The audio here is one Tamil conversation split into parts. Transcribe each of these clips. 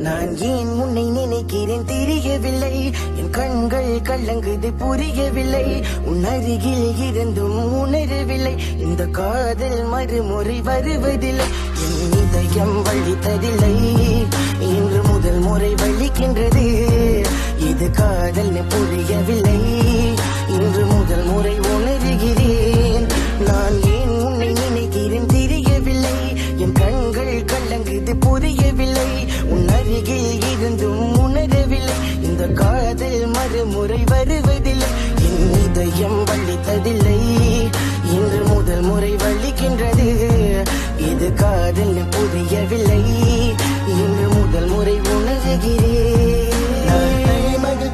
நான் ஏன் உன்னை நினைக்கிறேன் தெரியவில்லை, என் கண்கள் கலங்குது புரியவில்லை, உன் அருகில் இருந்தும் உணரவில்லை, இந்த காதல் மறுமுறை வருவதில்லை, என் இதயம் வலித்ததில்லை, இன்று முதல் முறை வலிக்கின்றது, இது காதல் புரியவில்லை, இன்று முதல் முறை உணர்கிறேன், நான் ஏன் உன்னை நினைக்கிறேன் தெரியவில்லை, என் கண்கள் கலங்குது புரியவில்லை, உன் அருகில் இருந்தும் உணரவில்லை, இந்த காதல் மறுமுறை வருவதில்லை, என் இதயம் வலித்ததில்லை, இன்று முதல் முறை வலிக்கின்றது, இது காதல் புரியவில்லை, இன்று முதல் முறை உணர்கிறேன்.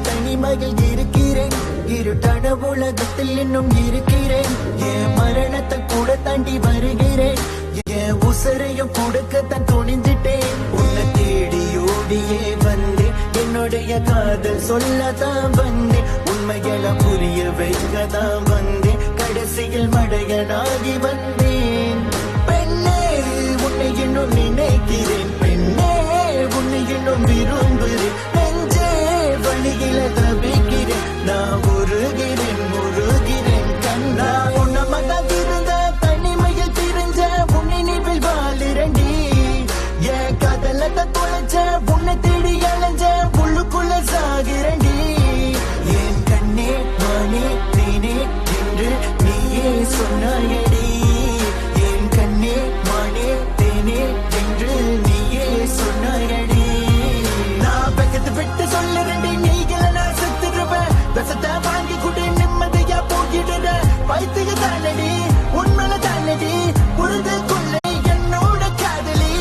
தனிமகள் இருக்கிறேன், இருட்டான உலகத்தில் இன்னும் இருக்கிறேன், என் மரணத்தை கூட தாண்டி வருகிறேன், என் உசரையும் கொடுக்கத்தான் துணிஞ்சிட்டேன், உன்னை தேடி ஓடியே வந்தேன், என்னுடைய காதல் சொல்லத்தான் வந்தேன், உண்மைகளை புரிய வைக்கத்தான் வந்தேன், கடைசியில் மடையனாகி வந்தேன். பெண்ணே உன்னை இன்னும் நினைக்கிறேன், பெண்ணே உன்னை இன்னும் விரும்புகிறேன், நெஞ்சே வழியில தவிக்கிறேன், நான் உருகிறேன் முருகிறேன் கண்ணா, உன்னை மகன் இருந்த தனிமையில் திரிஞ்ச உன் நினைவில் வாழிரண்டி, என் காதலத்தை தொலைச்ச உன்னை தேடி அலைஞ்ச உள்ளுக்குள்ள சாகிறண்டி, என் கண்ணே மானே தேனே என்று நீயே சொன்னாயடி, என் கண்ணே மானே தேனே என்று நீயே சொன்னாயடி, நான் பக்கத்து விட்டு சொல்லுறேன் நீங்கள நான் செத்துருவேன், விஷத்தை வாங்கி கூட நிம்மதியா போகிடுற வைத்திய தானடி, உண்மையில தானடி புரிந்து கொள்ள என்னோட காதலி.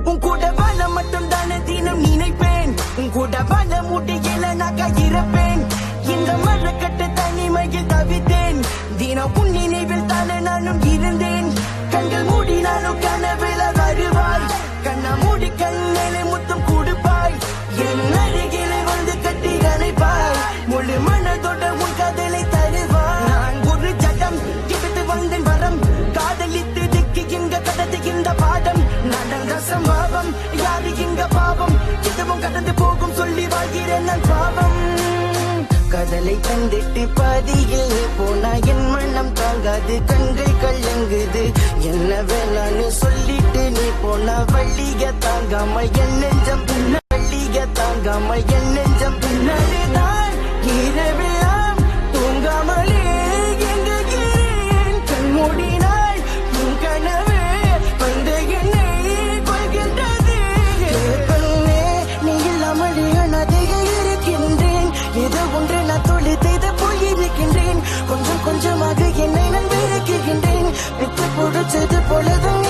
உன் கூட வாழ மட்டும் தானே தினம் நினைப்பேன், உன் கூட வாழ முடியல நான் இருப்பேன், இந்த மரக்கட்டு தனிமையில் தவித்தேன், தினம் உன் நினைவில் தானே நானும் இருந்தேன், கண்கள் மூடினாலும் கனவுல வருவாய், கண்ணா மூடி கண்ணிலே முத்தம் கொடுப்பாய், என் அருகிலே வந்து கட்டி அணைப்பாய், முழு மனதோட உன் காதலை தருவாய், நான் ஒரு ஜடம் எடுத்து வந்தேன் வரம், காதலித்து திக்கு இங்க கடத்துகின்ற பாடம், நடந்த சம்பவம் யாரு இங்க பாவம், எதுவும் கடந்து போகும் சொல்லி வாழ்கிறேன் நான் பாவம், காதலை தந்திட்டு பாதியில் போனா என் மனம் தாங்காது, கண்கள் கலங்குது, என்ன வேணான்னு சொல்லிட்டு நீ போனா வள்ளிய தாங்காம என் நெஞ்சம் வள்ளிய தாங்காம என் நெஞ்சம் பின்னாடிதான் இரவெல்லாம் தூங்காமலே எங்குகிறேன், கண் மூடினாள் உன் கனவே வந்து என்னை கொள்கின்றது, பெண்ணே நீ இல்லாமல் அனாதையாக இருக்கின்றேன், ஏதோ ஒன்று நான் தொழில் செய்து போயிருக்கின்றேன், கொஞ்சம் கொஞ்சமாக என்னை நான் வெறுக்கின்றேன், விட்டு பிடிச்சது போலதான்